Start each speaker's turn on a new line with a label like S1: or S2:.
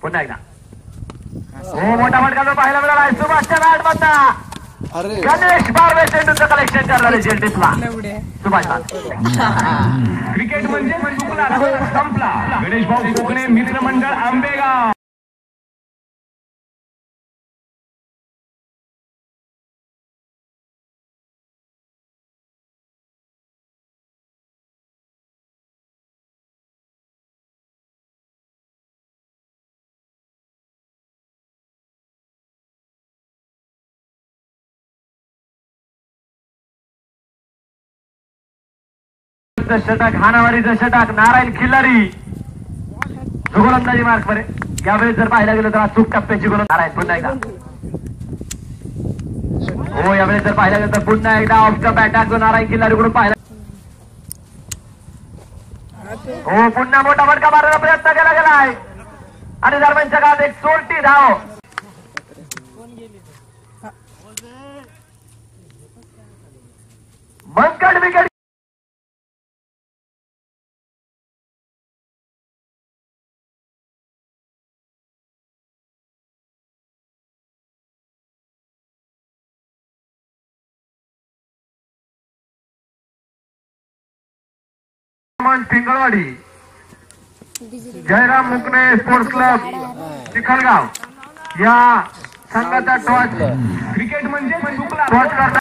S1: पुन्हा एकदा हो मोठा फटका जो पाहायला मिळाला सुभाषच्या बॅट मधला गणेश बारवे चेंडूचं कलेक्शन करणारे जेंटीसला सुभाष क्रिकेट म्हणजे संपला. गणेश भाऊ कोकणे मित्रमंडळ आंबेगाव. षटक हानावारीचं षटक नारायण खिल्लारी गोलंदाजी मार्क वर. यावेळेस जर पाहायला गेलं तर आज चूक टप्प्याची गोलंदाज नारायण पुन्हा एकदा हो यावेळेस जर पाहायला गेलं तर पुन्हा एकदा ऑफ द बॅट जो नारायण खिल्लारी कडून पाहिला हो पुन्हा मोठा फटका मारण्याचा प्रयत्न केला गेलाय आणि दरम्यानच्या काळात एक सोलटी धाव. बंकट विकेट पिंगळवाडी जयराम मुकणे स्पोर्ट्स क्लब चिखलगाव या संघाचा टॉस. क्रिकेट म्हणजे टॉस